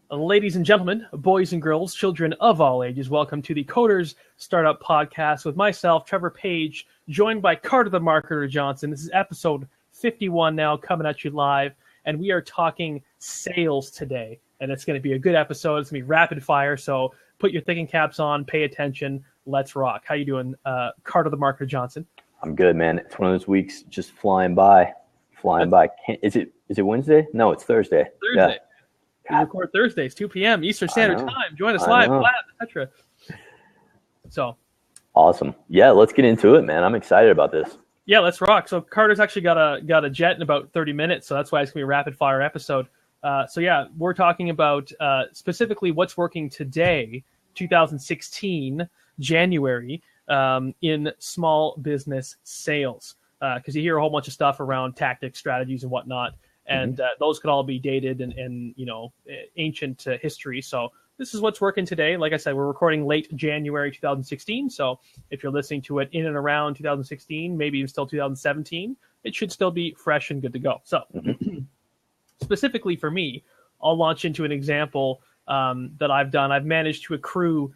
Ladies and gentlemen, boys and girls, children of all ages, welcome to the Coders Startup Podcast with myself, Trevor Page, joined by Carter the Marketer Johnson. This is episode 51 now, coming at you live, and we are talking sales today. And it's going to be a good episode. It's going to be rapid fire, so put your thinking caps on, pay attention, let's rock. How you doing, Carter the Marketer Johnson? I'm good, man. It's one of those weeks just flying by. Is it Wednesday? No, it's Thursday. Thursday. Yeah. We record Thursdays, 2 p.m. Eastern Standard Time. Join us live, etc. So awesome. Yeah, let's get into it, man. I'm excited about this. Yeah, let's rock. So Carter's actually got a jet in about 30 minutes, so that's why it's gonna be a rapid fire episode. So yeah, we're talking about specifically what's working today, 2016, January, in small business sales. Because you hear a whole bunch of stuff around tactics, strategies, and whatnot. And those could all be dated and ancient history. So this is what's working today. Like I said, we're recording late January 2016. So if you're listening to it in and around 2016, maybe even still 2017, it should still be fresh and good to go. So specifically for me, I'll launch into an example that I've done. I've managed to accrue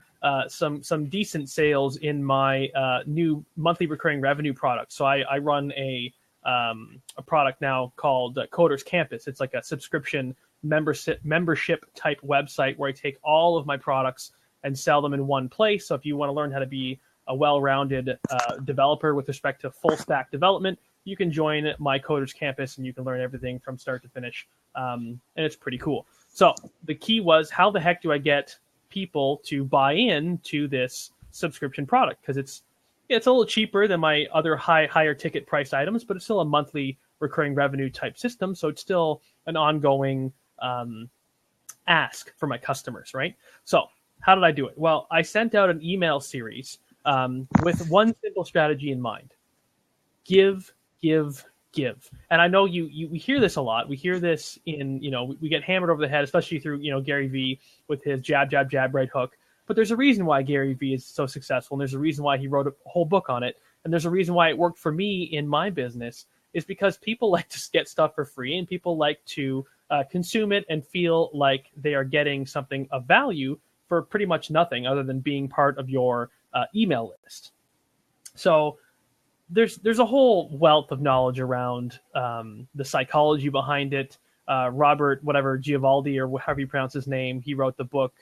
some decent sales in my new monthly recurring revenue product. So I run a product now called Coders Campus. It's like a subscription membership type website where I take all of my products and sell them in one place. So if you want to learn how to be a well-rounded developer with respect to full stack development, you can join my Coders Campus and you can learn everything from start to finish. And it's pretty cool. So the key was, how the heck do I get people to buy in to this subscription product? Because it's a little cheaper than my other higher ticket priced items, but it's still a monthly recurring revenue type system. So it's still an ongoing ask for my customers, right? So how did I do it? Well, I sent out an email series with one simple strategy in mind: give, give, give. And I know we hear this a lot. We hear this in, we get hammered over the head, especially through, Gary Vee with his jab, jab, jab, right hook. But there's a reason why Gary Vee is so successful, and there's a reason why he wrote a whole book on it, and there's a reason why it worked for me in my business, is because people like to get stuff for free, and people like to consume it and feel like they are getting something of value for pretty much nothing other than being part of your email list. So there's a whole wealth of knowledge around the psychology behind it. Robert, whatever, Giavaldi, or however you pronounce his name, he wrote the book,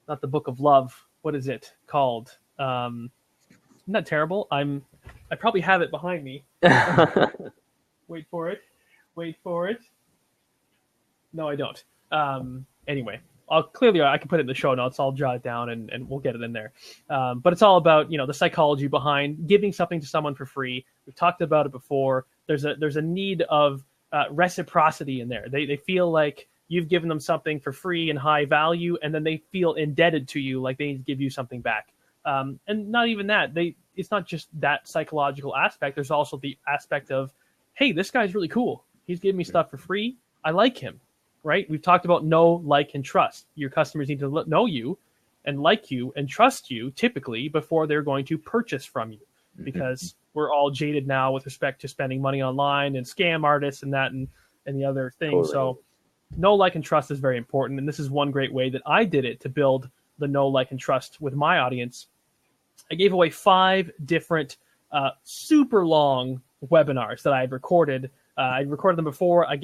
not the Book of Love. What is it called? Isn't that terrible? I probably have it behind me. Wait for it. No, I don't. Anyway, I can put it in the show notes. I'll jot it down and we'll get it in there. But it's all about, the psychology behind giving something to someone for free. We've talked about it before. There's a need of reciprocity in there. They feel like you've given them something for free and high value, and then they feel indebted to you, like they need to give you something back. And not even that. It's not just that psychological aspect. There's also the aspect of, hey, this guy's really cool. He's giving me stuff for free. I like him, right? We've talked about know, like, and trust. Your customers need to know you and like you and trust you typically before they're going to purchase from you, because we're all jaded now with respect to spending money online and scam artists and that and the other things. Totally. So know, like, and trust is very important. And this is one great way that I did it to build the know, like, and trust with my audience. I gave away 5 different super long webinars that I had recorded. I recorded them before. I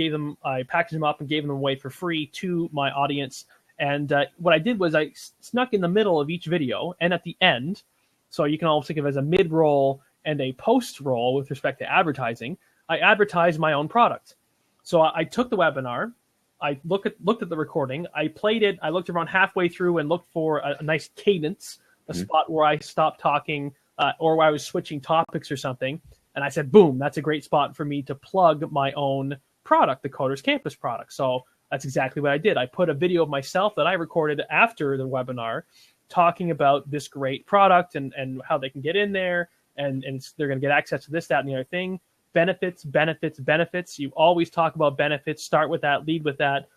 packaged them up and gave them away for free to my audience. And what I did was I snuck in the middle of each video and at the end, so you can almost think of it as a mid-roll and a post-roll with respect to advertising, I advertised my own product. So I took the webinar, I looked at the recording, I played it, I looked around halfway through and looked for a nice cadence, a spot where I stopped talking or where I was switching topics or something. And I said, boom, that's a great spot for me to plug my own product, the Coders Campus product. So that's exactly what I did. I put a video of myself that I recorded after the webinar talking about this great product and how they can get in there and they're going to get access to this, that, and the other thing. Benefits, benefits, benefits. You always talk about benefits. Start with that, lead with that,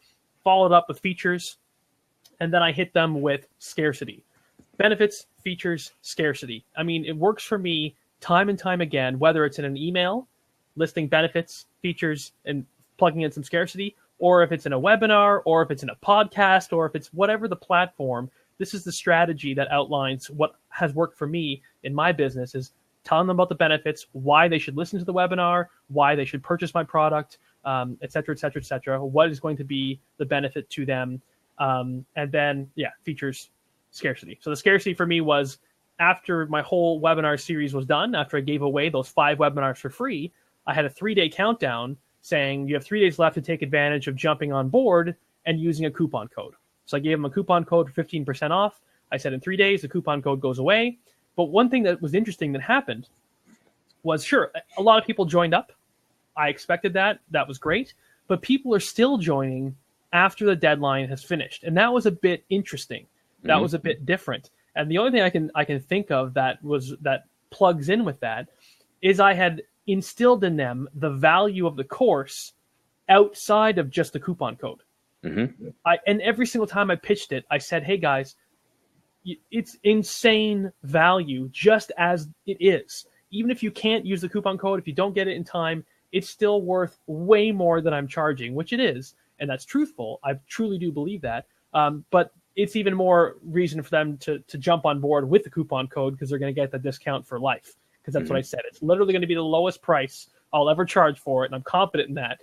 follow it up with features, and then I hit them with scarcity. Benefits, features, scarcity. I mean, it works for me time and time again, whether it's in an email listing benefits, features, and plugging in some scarcity, or if it's in a webinar, or if it's in a podcast, or if it's whatever the platform, this is the strategy that outlines what has worked for me in my business, is telling them about the benefits, why they should listen to the webinar, why they should purchase my product, et cetera, et cetera, et cetera, what is going to be the benefit to them. And then, features scarcity. So the scarcity for me was, after my whole webinar series was done, after I gave away those 5 webinars for free, I had a 3-day countdown saying you have 3 days left to take advantage of jumping on board and using a coupon code. So I gave them a coupon code for 15% off. I said in 3 days, the coupon code goes away. But one thing that was interesting that happened was, sure, a lot of people joined up. I expected that. That was great. But people are still joining after the deadline has finished. And that was a bit interesting. That was a bit different. And the only thing I can think of that plugs in with that is I had instilled in them the value of the course outside of just the coupon code. And every single time I pitched it, I said, hey guys, it's insane value just as it is. Even if you can't use the coupon code, if you don't get it in time, it's still worth way more than I'm charging, which it is. And that's truthful. I truly do believe that. But it's even more reason for them to jump on board with the coupon code, because they're going to get the discount for life. Because that's what I said. It's literally going to be the lowest price I'll ever charge for it. And I'm confident in that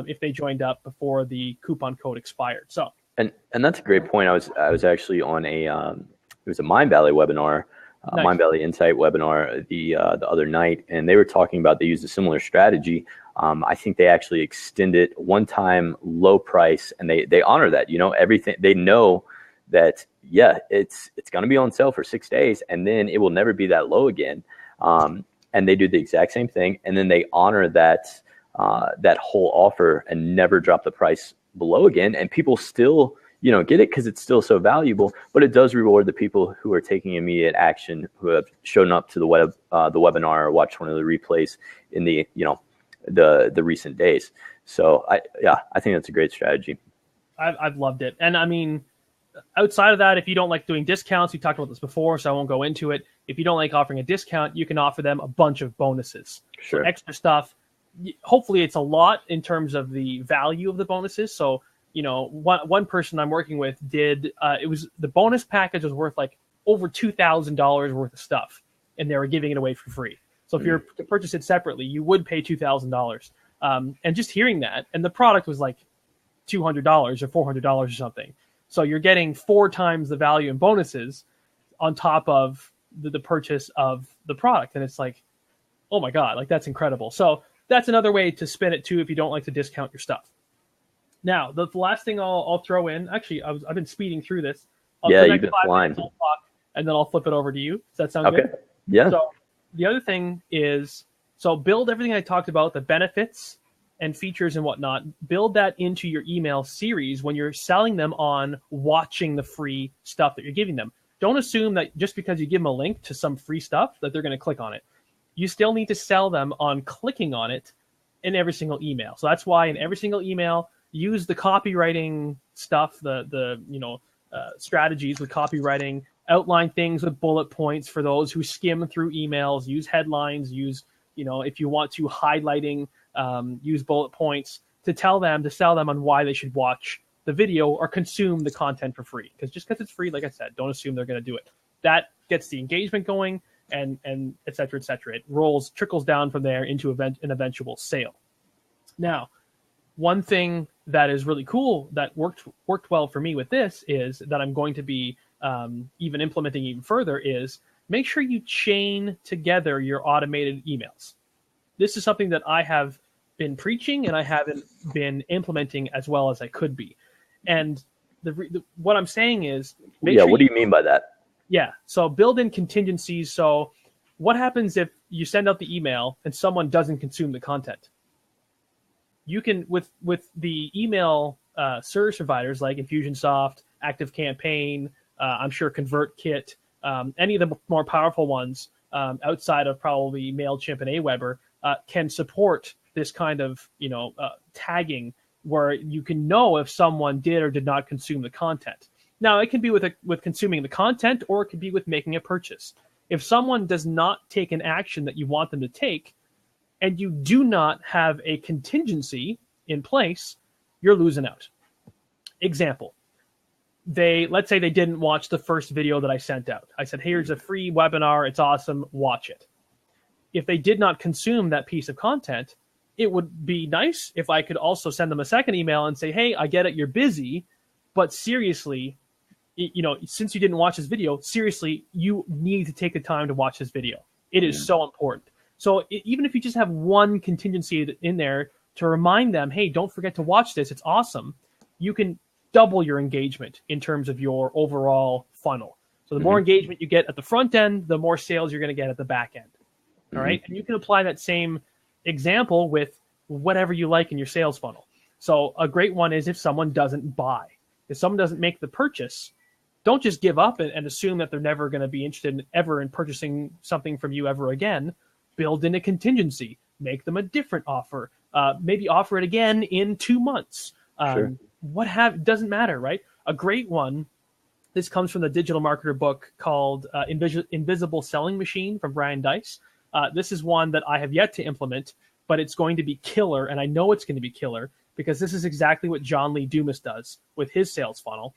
if they joined up before the coupon code expired. So, and that's a great point. I was actually on it was a Mindvalley webinar, Nice. Mindvalley Insight webinar the other night, and they were talking about, they used a similar strategy. I think they actually extended one-time low price, and they honor that. Everything, they know that it's going to be on sale for 6 days, and then it will never be that low again. And they do the exact same thing, and then they honor that whole offer and never drop the price below again. And people still get it because it's still so valuable, but it does reward the people who are taking immediate action, who have shown up to the webinar or watched one of the replays in the recent days. So I think that's a great strategy. I've loved it. And I mean, outside of that, if you don't like doing discounts, we talked about this before, so I won't go into it. If you don't like offering a discount, you can offer them a bunch of bonuses. Sure. So extra stuff. Hopefully it's a lot in terms of the value of the bonuses. So, one person I'm working with did, the bonus package was worth like over $2,000 worth of stuff, and they were giving it away for free. So if you're to purchase it separately, you would pay $2,000. And just hearing that, and the product was like $200 or $400 or something. So you're getting 4 times the value in bonuses on top of the purchase of the product. And it's like, oh my God, like that's incredible. So that's another way to spin it too, if you don't like to discount your stuff. Now, the last thing I'll throw in, actually, I've been speeding through this. You've been flying. And then I'll flip it over to you. Does that sound good? Yeah. So the other thing is, build everything I talked about, the benefits and features and whatnot, build that into your email series when you're selling them on watching the free stuff that you're giving them. Don't assume that just because you give them a link to some free stuff that they're going to click on it. You still need to sell them on clicking on it in every single email. So that's why in every single email, use the copywriting stuff, the strategies with copywriting, outline things with bullet points for those who skim through emails, use headlines, use, if you want to, highlighting, use bullet points to sell them on why they should watch the video or consume the content for free. Because just because it's free, like I said, don't assume they're going to do it. That gets the engagement going, and et cetera, et cetera. It trickles down from there into an eventual sale. Now, one thing that is really cool that worked well for me with this is that I'm going to be even implementing even further is make sure you chain together your automated emails. This is something that I have been preaching and I haven't been implementing as well as I could be. And what I'm saying is, what do you mean by that? Yeah. So build in contingencies. So what happens if you send out the email and someone doesn't consume the content? You can, with the email service providers like Infusionsoft, ActiveCampaign, I'm sure ConvertKit, any of the more powerful ones outside of probably MailChimp and Aweber can support this kind of tagging where you can know if someone did or did not consume the content. Now, it can be with consuming the content, or it could be with making a purchase. If someone does not take an action that you want them to take, and you do not have a contingency in place, you're losing out. Example. Let's say they didn't watch the first video that I sent out. I said, here's a free webinar. It's awesome. Watch it. If they did not consume that piece of content, it would be nice if I could also send them a second email and say, hey, I get it. You're busy, but seriously, since you didn't watch this video, seriously, you need to take the time to watch this video. It is so important. So even if you just have one contingency in there to remind them, hey, don't forget to watch this. It's awesome. You can double your engagement in terms of your overall funnel. So the more engagement you get at the front end, the more sales you're going to get at the back end. All right. And you can apply that same example with whatever you like in your sales funnel. So a great one is if someone doesn't buy, if someone doesn't make the purchase, don't just give up and assume that they're never going to be interested in purchasing something from you ever again. Build in a contingency, make them a different offer, maybe offer it again in 2 months. Sure. Doesn't matter, right? A great one. This comes from the digital marketer book called Invisible Selling Machine from Brian Dice. This is one that I have yet to implement, but it's going to be killer. And I know it's going to be killer because this is exactly what John Lee Dumas does with his sales funnel.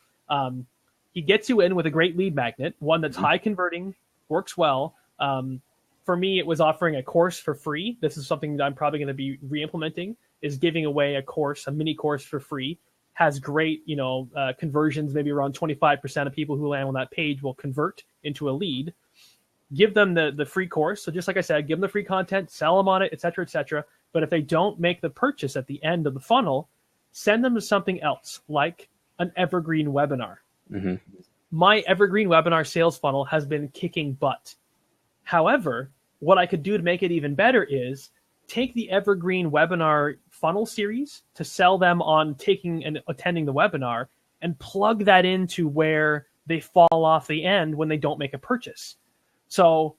He gets you in with a great lead magnet, one that's high converting, works well. For me, it was offering a course for free. This is something that I'm probably going to be re-implementing, is giving away a mini course for free. Has great, conversions, maybe around 25% of people who land on that page will convert into a lead. Give them the free course. So just like I said, give them the free content, sell them on it, et cetera, et cetera. But if they don't make the purchase at the end of the funnel, send them to something else, like an evergreen webinar. My evergreen webinar sales funnel has been kicking butt. However, what I could do to make it even better is take the evergreen webinar funnel series to sell them on taking and attending the webinar and plug that into where they fall off the end when they don't make a purchase. So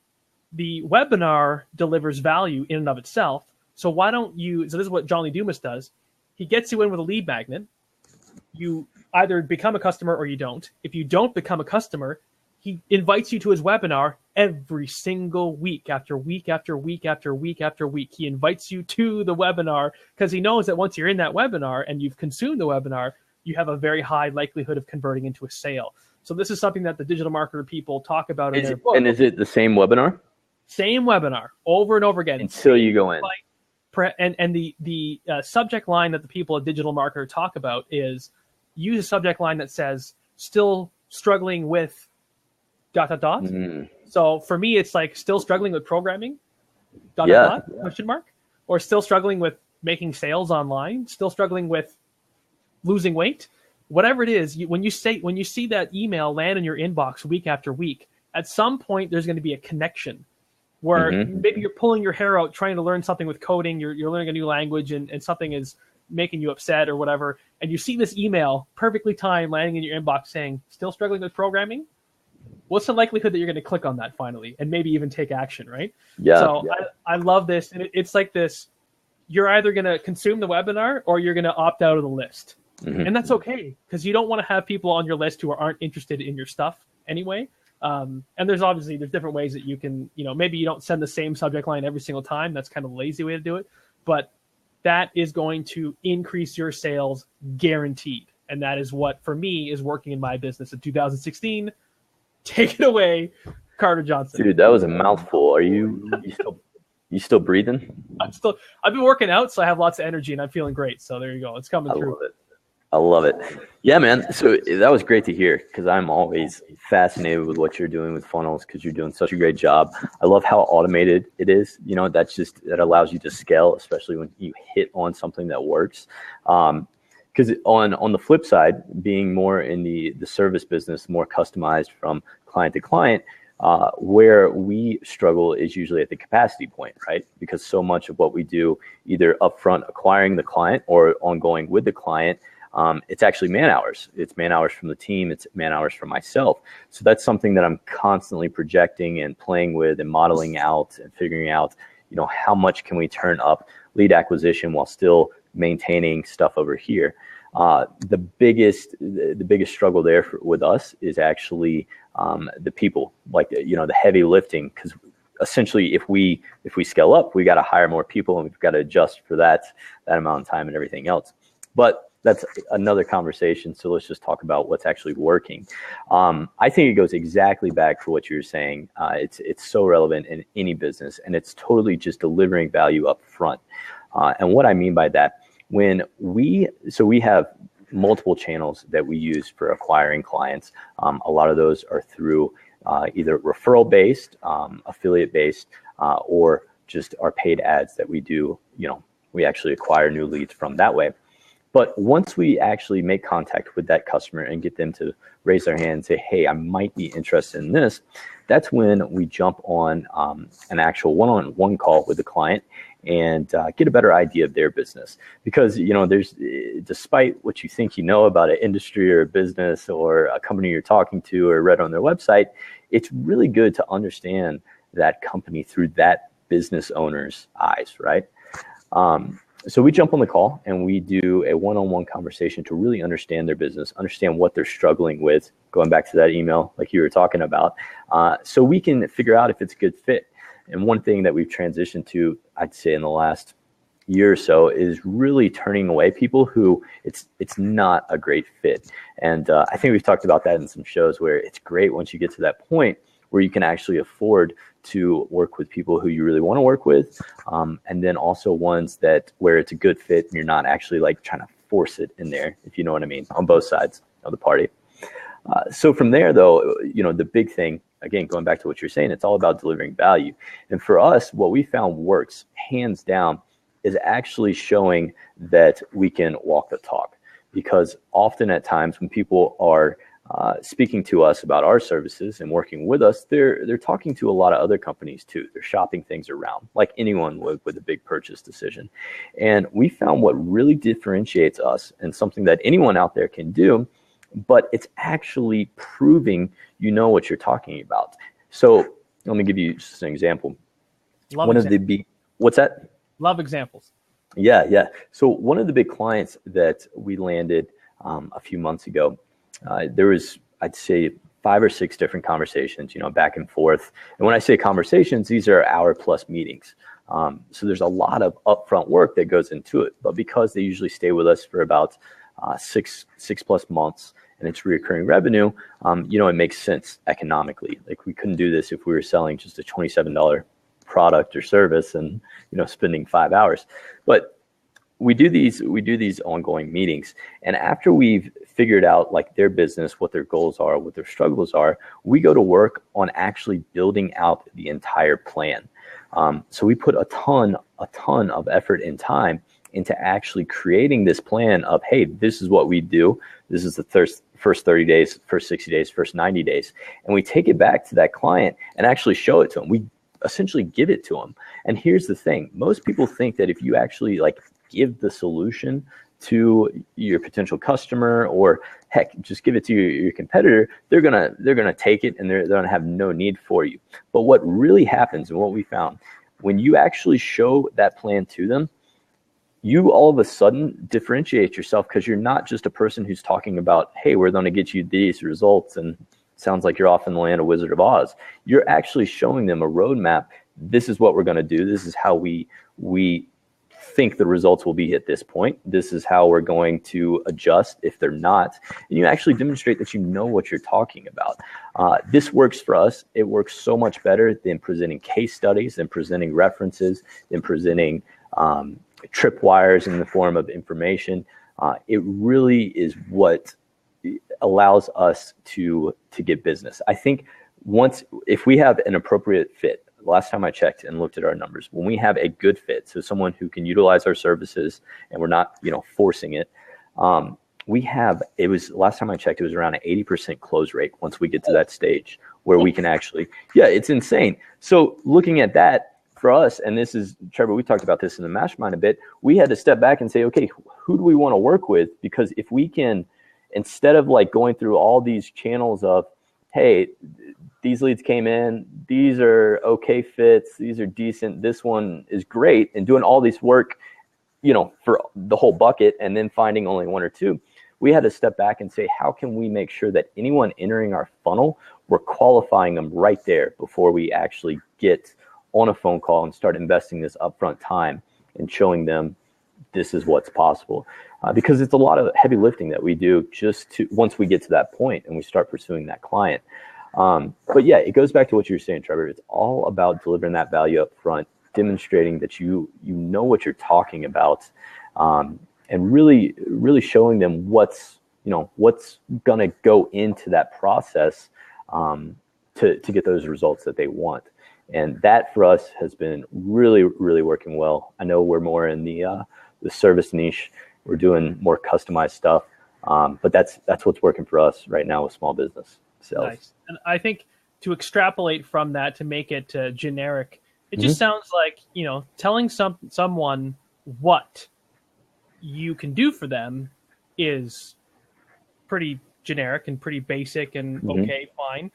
the webinar delivers value in and of itself. So so this is what John Lee Dumas does. He gets you in with a lead magnet. You either become a customer or you don't. If you don't become a customer, he invites you to his webinar every single week after week after week after week after week. He invites you to the webinar because he knows that once you're in that webinar and you've consumed the webinar, you have a very high likelihood of converting into a sale. So this is something that the digital marketer people talk about in their book. And is it the same webinar? Same webinar over and over again. Until you go in. And the subject line that the people at Digital Marketer talk about is use a subject line that says, still struggling with ... So for me, it's like still struggling with programming, ... question mark, or still struggling with making sales online, still struggling with losing weight, whatever it is. When you see that email land in your inbox week after week, at some point there's going to be a connection where maybe you're pulling your hair out trying to learn something with coding, you're learning a new language and something is making you upset or whatever, and you see this email perfectly timed landing in your inbox saying, still struggling with programming? What's the likelihood that you're going to click on that finally and maybe even take action, right? Yeah. So yeah. I love this. And it's like this, you're either going to consume the webinar or you're going to opt out of the list. And that's okay, because you don't want to have people on your list who aren't interested in your stuff anyway. And there's different ways that you can, maybe you don't send the same subject line every single time. That's kind of a lazy way to do it. But that is going to increase your sales guaranteed. And that is what, for me, is working in my business in 2016. Take it away, Carter Johnson. Dude, that was a mouthful. Are you still breathing? I've been working out, so I have lots of energy and I'm feeling great. So there you go. It's coming through. I love it. Yeah, man. So that was great to hear, because I'm always fascinated with what you're doing with funnels, because you're doing such a great job. I love how automated it is. That allows you to scale, especially when you hit on something that works. Because on the flip side, being more in the service business, more customized from client to client, where we struggle is usually at the capacity point, right? Because so much of what we do, either upfront acquiring the client or ongoing with the client, it's actually man hours. It's man hours from the team. It's man hours from myself. So that's something that I'm constantly projecting and playing with and modeling out and figuring out, how much can we turn up lead acquisition while still maintaining stuff over here. The biggest struggle there with us is actually the people, like the heavy lifting, because essentially if we scale up, we got to hire more people and we've got to adjust for that amount of time and everything else. But that's another conversation. So let's just talk about what's actually working. I think it goes exactly back to what you were saying. It's so relevant in any business, and it's totally just delivering value up front. And what I mean by that, we have multiple channels that we use for acquiring clients. A lot of those are through either referral based, affiliate based, or just our paid ads that we do. We actually acquire new leads from that way. But once we actually make contact with that customer and get them to raise their hand and say, hey, I might be interested in this, that's when we jump on an actual one-on-one call with the client and get a better idea of their business. Because, there's, despite what you think about an industry or a business or a company you're talking to or read on their website, it's really good to understand that company through that business owner's eyes, right? So we jump on the call and we do a one-on-one conversation to really understand their business, understand what they're struggling with, going back to that email like you were talking about, so we can figure out if it's a good fit. And one thing that we've transitioned to, I'd say in the last year or so, is really turning away people who it's not a great fit. And I think we've talked about that in some shows where it's great once you get to that point where you can actually afford to work with people who you really want to work with, and then also ones where it's a good fit and you're not actually like trying to force it in there, if you know what I mean, on both sides of the party. So from there, though, the big thing, again, going back to what you're saying, it's all about delivering value. And for us, what we found works hands down is actually showing that we can walk the talk. Because often at times when people are speaking to us about our services and working with us, they're talking to a lot of other companies too. They're shopping things around like anyone would with a big purchase decision. And we found what really differentiates us, and something that anyone out there can do, but it's actually proving what you're talking about. So let me give you just an example. What's that? Love examples. Yeah. So one of the big clients that we landed a few months ago, there was, I'd say, 5 or 6 different conversations, back and forth. And when I say conversations, these are hour-plus meetings. So there's a lot of upfront work that goes into it. But because they usually stay with us for about 6+ months, and it's recurring revenue, it makes sense economically. Like, we couldn't do this if we were selling just a $27 product or service and spending 5 hours. But we do these ongoing meetings, and after we've figured out like their business, what their goals are, what their struggles are, we go to work on actually building out the entire plan. So we put a ton of effort and time into actually creating this plan of, hey, this is what we do. This is the first 30 days, first 60 days, first 90 days. And we take it back to that client and actually show it to them. We essentially give it to them. And here's the thing. Most people think that if you actually give the solution to your potential customer, or heck, just give it to your competitor, they're gonna take it and they're gonna have no need for you. But what really happens, and what we found, when you actually show that plan to them, you all of a sudden differentiate yourself, because you're not just a person who's talking about, hey, we're going to get you these results, and sounds like you're off in the land of Wizard of Oz. You're actually showing them a roadmap. This is what we're going to do. This is how we think the results will be at this point. This is how we're going to adjust if they're not. And you actually demonstrate that you know what you're talking about. This works for us. It works so much better than presenting case studies, than presenting references, than presenting tripwires in the form of information. It really is what allows us to get business. I think if we have an appropriate fit, last time I checked and looked at our numbers, when we have a good fit, so someone who can utilize our services and we're not, forcing it, last time I checked, it was around an 80% close rate once we get to that stage where we can actually, it's insane. So looking at that for us, and this is, Trevor, we talked about this in the mastermind a bit, we had to step back and say, okay, who do we want to work with? Because if we can, instead of going through all these channels of, hey, these leads came in, these are okay fits, these are decent, this one is great, and doing all this work, for the whole bucket and then finding only 1 or 2, we had to step back and say, how can we make sure that anyone entering our funnel, we're qualifying them right there before we actually get on a phone call and start investing this upfront time and showing them this is what's possible. because it's a lot of heavy lifting that we do just to once we get to that point and we start pursuing that client. But yeah, it goes back to what you were saying, Trevor. It's all about delivering that value up front, demonstrating that you know what you're talking about, and really showing them what's going to go into that process to get those results that they want. And that for us has been really, really working well. I know we're more in the service niche. We're doing more customized stuff, but that's what's working for us right now with small business sales. Nice. And I think to extrapolate from that to make it generic, it just sounds like, telling someone what you can do for them is pretty generic and pretty basic and okay, fine.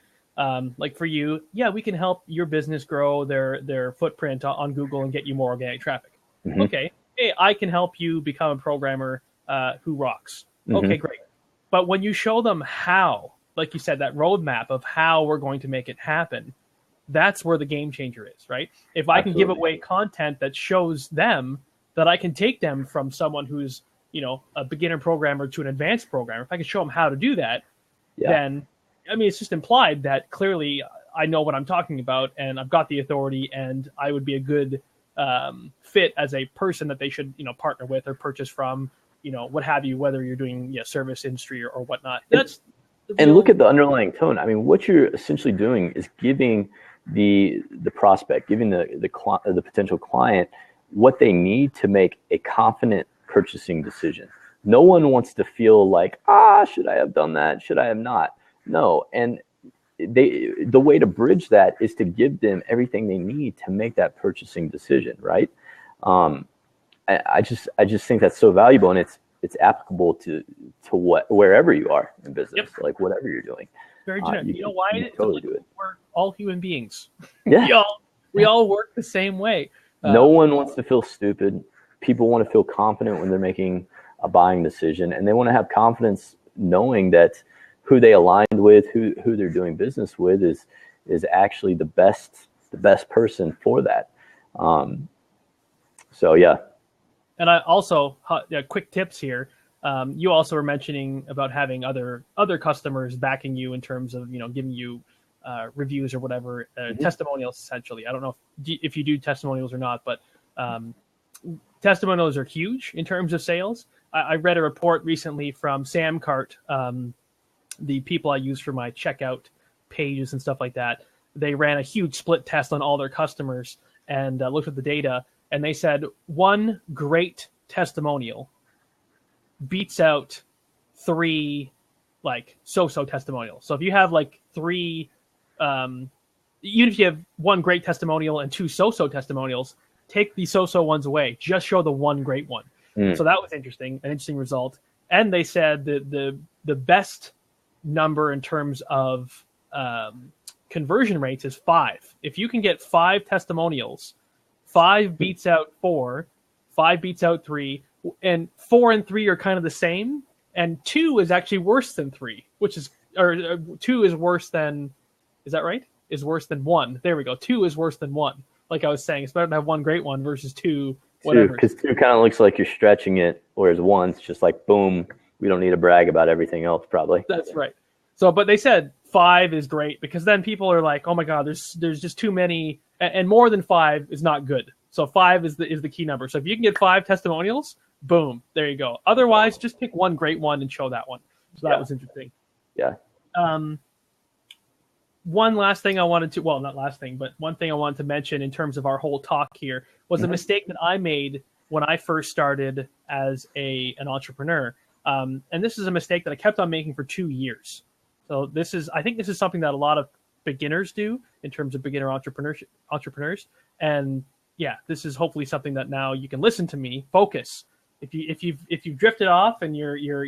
Like for you, yeah, we can help your business grow their footprint on Google and get you more organic traffic. Okay. Hey, I can help you become a programmer who rocks. Okay, great. But when you show them how, like you said, that roadmap of how we're going to make it happen, that's where the game changer is, right? If I can give away content that shows them that I can take them from someone who's, a beginner programmer to an advanced programmer, if I can show them how to do that, then, it's just implied that clearly I know what I'm talking about and I've got the authority and I would be a good fit as a person that they should, partner with or purchase from, what have you, whether you're doing service industry or whatnot. And look at the underlying tone. I mean, what you're essentially doing is giving the prospect, giving the potential client what they need to make a confident purchasing decision. No one wants to feel like, should I have done that? Should I have not? No. And the way to bridge that is to give them everything they need to make that purchasing decision, right? I just think that's so valuable, and it's applicable to wherever you are in business, like whatever you're doing. Very generic. You know why? Totally do it. We're all human beings. Yeah. we all work the same way. No one wants to feel stupid. People want to feel confident when they're making a buying decision, and they want to have confidence knowing that who they aligned with, who they're doing business with is actually the best person for that. So yeah. And I also, quick tips here. You also were mentioning about having other customers backing you in terms of, giving you reviews or whatever, testimonials essentially. I don't know if you do testimonials or not, but testimonials are huge in terms of sales. I read a report recently from Samcart, the people I use for my checkout pages and stuff like that. They ran a huge split test on all their customers and looked at the data. And they said one great testimonial beats out 3 so-so testimonials. So if you have 3, even if you have 1 great testimonial and 2 so-so testimonials, take the so-so ones away. Just show the 1 great one. So that was an interesting result. And they said that the best number in terms of conversion rates is 5. If you can get 5 testimonials, 5 beats out 4, 5 beats out 3, and 4 and 3 are kind of the same, and 2 is actually worse than 3, or 2 is worse than, is that right? Is worse than 1. There we go. 2 is worse than 1. Like I was saying, it's better to have 1 great one versus 2, whatever. Because 2 kind of looks like you're stretching it, whereas 1's just like, boom, we don't need to brag about everything else, probably. That's right. So, but they said 5 is great because then people are like, oh my God, there's just too many, and more than 5 is not good. So 5 is the key number. So if you can get 5 testimonials, boom, there you go. Otherwise, just pick 1 great one and show that one. So that was interesting. Yeah. One last thing I wanted to, well, not last thing, but one thing I wanted to mention in terms of our whole talk here was a mistake that I made when I first started as an entrepreneur. And this is a mistake that I kept on making for 2 years. So I think this is something that a lot of beginners do in terms of beginner entrepreneurs. And yeah, this is hopefully something that now you can listen to me, focus. If you've drifted off and you're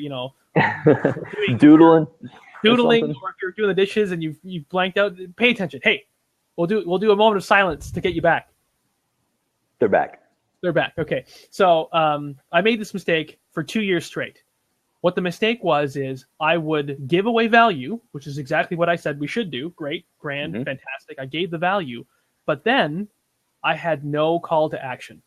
doodling, or if you're doing the dishes and you've blanked out, pay attention. Hey, we'll do a moment of silence to get you back. They're back. Okay. So I made this mistake for 2 years straight. What the mistake was is I would give away value, which is exactly what I said we should do. Great, grand, fantastic. I gave the value, but then I had no call to action.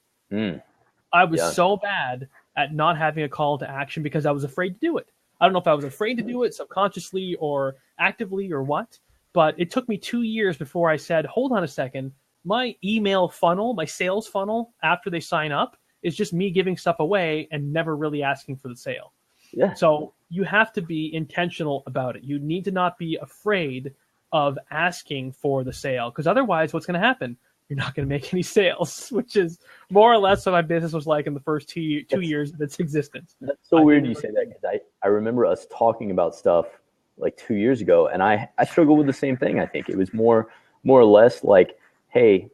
I was so bad at not having a call to action because I was afraid to do it. I don't know if I was afraid to do it subconsciously or actively or what, but it took me 2 years before I said, hold on a second, my email funnel, my sales funnel after they sign up is just me giving stuff away and never really asking for the sale. Yeah. So you have to be intentional about it. You need to not be afraid of asking for the sale, because otherwise what's going to happen? You're not going to make any sales, which is more or less what my business was like in the first two years of its existence. That's so weird you say that, because I remember us talking about stuff like 2 years ago, and I struggled with the same thing. I think it was more or less like, hey,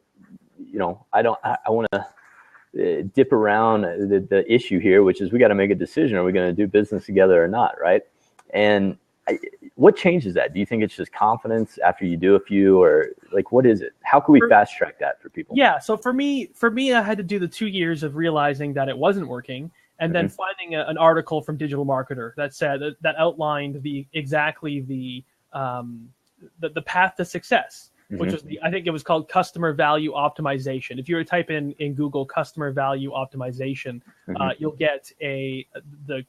I want to dip around the issue here, which is we got to make a decision. Are we going to do business together or not, right? And what changes that? Do you think it's just confidence after you do a few, or like what is it? How can we fast track that for people? Yeah, so for me, I had to do the 2 years of realizing that it wasn't working, and then finding an article from Digital Marketer that said that outlined the path to success, which was I think it was called customer value optimization. If you were to type in Google customer value optimization, you'll get the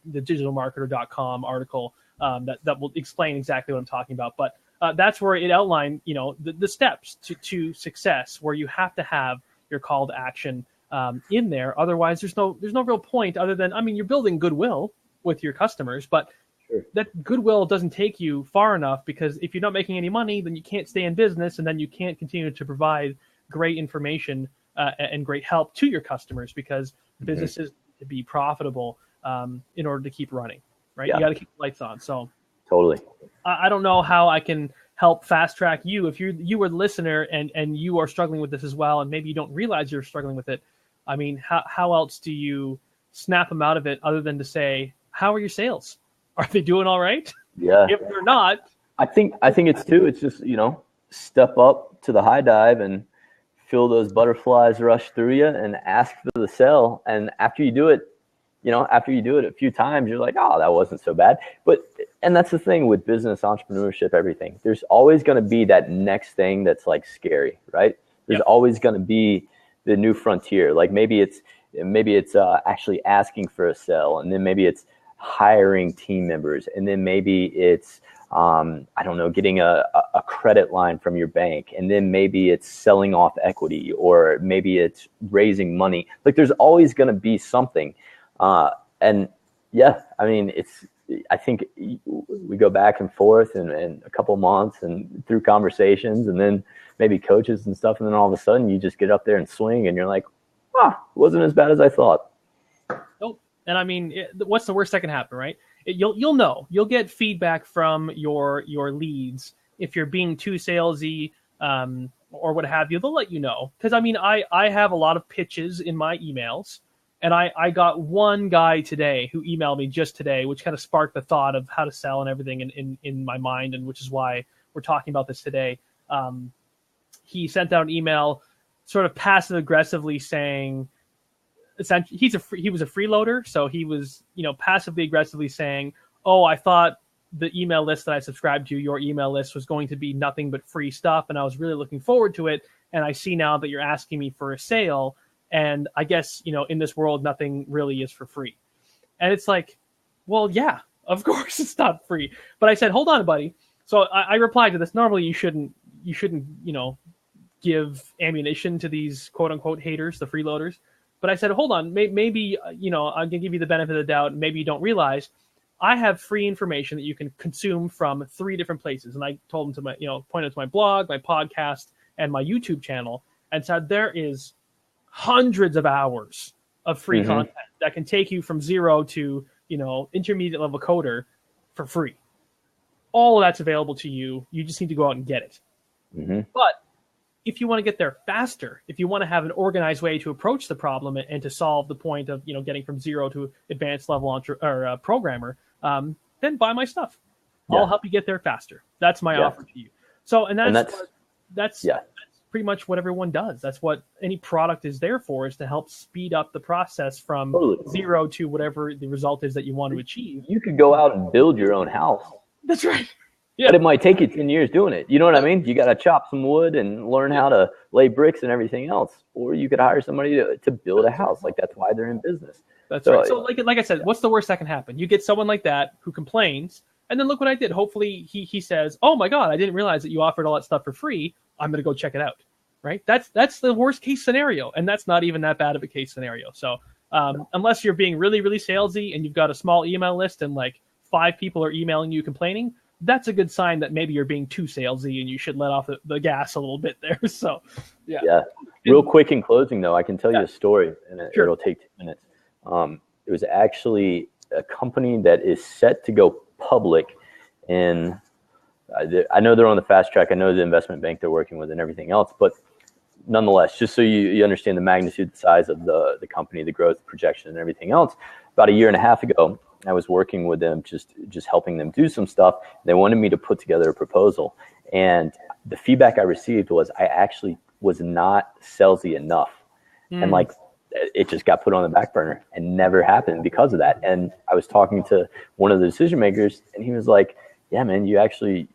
digitalmarketer.com article that will explain exactly what I'm talking about. But that's where it outlined, the steps to success, where you have to have your call to action in there. Otherwise, there's no real point other than, you're building goodwill with your customers, but that goodwill doesn't take you far enough, because if you're not making any money, then you can't stay in business, and then you can't continue to provide great information and great help to your customers, because businesses need to be profitable in order to keep running, right? You got to keep the lights on. So totally. I don't know how I can help fast track you. If you are the listener and you are struggling with this as well, and maybe you don't realize you're struggling with it, how else do you snap them out of it other than to say, how are your sales? Are they doing all right? Yeah. If they're not, I think it's just, step up to the high dive and feel those butterflies rush through you and ask for the sale. And after you do it a few times, you're like, oh, that wasn't so bad. And that's the thing with business, entrepreneurship, everything. There's always going to be that next thing that's like scary, right? There's always going to be the new frontier. Like maybe it's actually asking for a sale, and then maybe it's hiring team members, and then maybe it's getting a credit line from your bank, and then maybe it's selling off equity, or maybe it's raising money. Like there's always going to be something, I think we go back and forth and a couple months and through conversations, and then maybe coaches and stuff, and then all of a sudden you just get up there and swing, and you're like, it wasn't as bad as I thought. Nope. And what's the worst that can happen, right? You'll get feedback from your leads. If you're being too salesy or what have you, they'll let you know. Because I have a lot of pitches in my emails, and I got one guy today who emailed me just today, which kind of sparked the thought of how to sell and everything in my mind, and which is why we're talking about this today. He sent out an email sort of passive aggressively saying, essentially, he was a freeloader, so he was passively aggressively saying, oh, I thought the email list that I subscribed to, your email list, was going to be nothing but free stuff, and I was really looking forward to it, and I see now that you're asking me for a sale, and I guess in this world nothing really is for free. And it's like, well, yeah, of course it's not free. But I said, hold on, buddy. So I replied to this. Normally you shouldn't give ammunition to these quote unquote haters, the freeloaders. But I said, hold on, maybe, I'm going to give you the benefit of the doubt. Maybe you don't realize I have free information that you can consume from 3 different places. And I told him to pointed to my blog, my podcast, and my YouTube channel, and said there is hundreds of hours of free content that can take you from 0 to, intermediate level coder for free. All of that's available to you. You just need to go out and get it. But if you want to get there faster, if you want to have an organized way to approach the problem and to solve the point of getting from 0 to advanced level programmer, then buy my stuff. I'll help you get there faster. That's my offer to you. So, that's pretty much what everyone does. That's what any product is there for, is to help speed up the process from 0 to whatever the result is that you want to achieve. You could go out and build your own house. That's right. Yeah. But it might take you 10 years doing it. You know what I mean? You got to chop some wood and learn how to lay bricks and everything else. Or you could hire somebody to build a house. Like, that's why they're in business. That's right. So like I said, what's the worst that can happen? You get someone like that who complains, and then look what I did. Hopefully he says, "Oh my God, I didn't realize that you offered all that stuff for free. I'm going to go check it out." Right? That's the worst case scenario, and that's not even that bad of a case scenario. So unless you're being really, really salesy and you've got a small email list and like 5 people are emailing you complaining, that's a good sign that maybe you're being too salesy and you should let off the gas a little bit there. So, yeah. Yeah. Real quick in closing, though, I can tell you a story, and it'll take 2 minutes. It was actually a company that is set to go public in, I know they're on the fast track. I know the investment bank they're working with and everything else, but nonetheless, just so you understand the magnitude, the size of the company, the growth projection and everything else, about 1.5 years ago, I was working with them, just helping them do some stuff. They wanted me to put together a proposal. And the feedback I received was I actually was not salesy enough. And like, it just got put on the back burner and never happened because of that. And I was talking to one of the decision makers, and he was like, yeah, man, you got to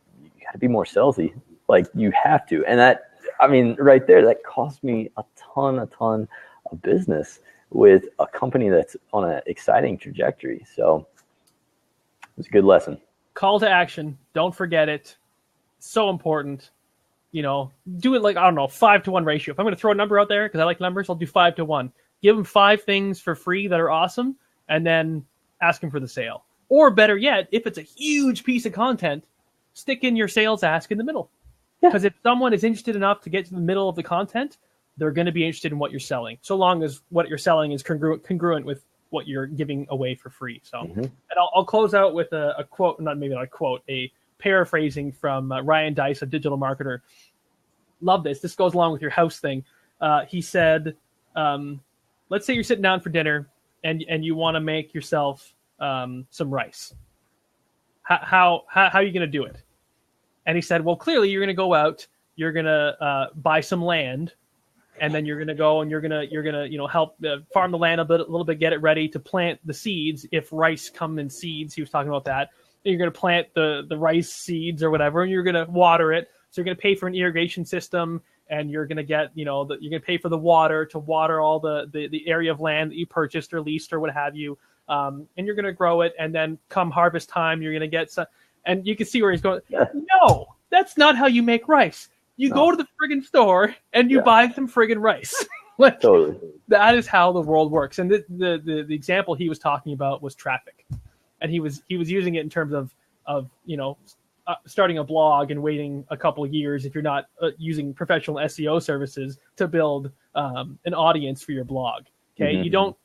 be more salesy. Like, you have to. And that, I mean, right there, that cost me a ton of business with a company that's on an exciting trajectory. So it was a good lesson. Call to action. Don't forget it. So important. You know, do it like, I don't know, 5-to-1 ratio. If I'm going to throw a number out there, because I like numbers, I'll do 5-to-1. Give them 5 things for free that are awesome, and then ask them for the sale. Or better yet, if it's a huge piece of content, stick in your sales ask in the middle. Because if someone is interested enough to get to the middle of the content, they're going to be interested in what you're selling, so long as what you're selling is congruent with what you're giving away for free. So, and I'll close out with a quote, a paraphrasing from Ryan Dice, a digital marketer. Love this. This goes along with your house thing. He said, let's say you're sitting down for dinner and you want to make yourself some rice. How are you going to do it? And he said, well, clearly you're going to go out, you're going to buy some land, and then you're going to go and you're going to help farm the land a little bit, get it ready to plant the seeds. If rice come in seeds, he was talking about that. And you're going to plant the rice seeds or whatever, and you're going to water it. So you're going to pay for an irrigation system, and you're going to get, you're going to pay for the water to water all the area of land that you purchased or leased or what have you. And you're going to grow it, and then come harvest time, you're going to get some. And you can see where he's going. Yeah. No, that's not how you make rice. You go to the friggin' store and you buy some friggin' rice. Like, totally. That is how the world works. And the example he was talking about was traffic, and he was using it in terms of starting a blog and waiting a couple of years if you're not using professional SEO services to build an audience for your blog. Okay, you don't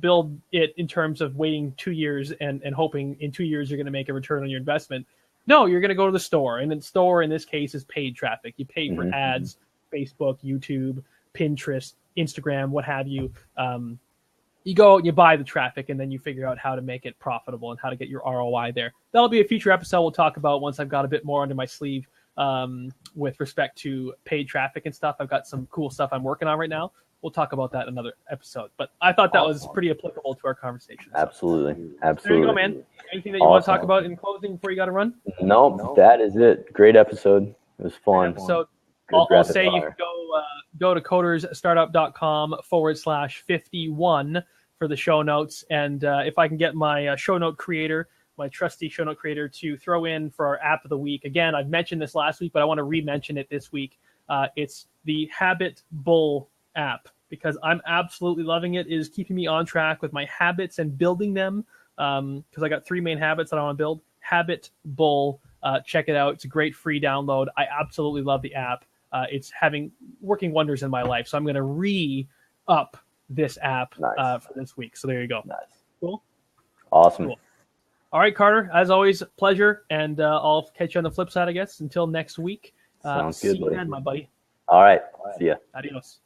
build it in terms of waiting 2 years and hoping in 2 years you're going to make a return on your investment. No, you're going to go to the store, and the store in this case is paid traffic. You pay for ads, Facebook, YouTube, Pinterest, Instagram, what have you. You go, you buy the traffic, and then you figure out how to make it profitable and how to get your ROI there. That'll be a future episode we'll talk about once I've got a bit more under my sleeve with respect to paid traffic and stuff. I've got some cool stuff I'm working on right now. We'll talk about that in another episode. But I thought that was pretty applicable to our conversation. Absolutely. So. Absolutely. There you go, man. Anything that you want to talk about in closing before you got to run? No, that is it. Great episode. It was fun. So I'll say you can go to coderstartup.com/51 for the show notes. And if I can get my show note creator, my trusty show note creator, to throw in for our app of the week. Again, I've mentioned this last week, but I want to re-mention it this week. It's the Habit Bull app, because I'm absolutely loving it. It is keeping me on track with my habits and building them, because I got 3 main habits that I want to build. Habit Bull, check it out. It's a great free download. I absolutely love the app. It's working wonders in my life. So I'm going to re-up this app for this week. So there you go. Nice. Cool. Awesome. Cool. All right, Carter, as always, pleasure. And I'll catch you on the flip side, I guess, until next week. Sounds good, see you then, my buddy. All right. See ya. Adios.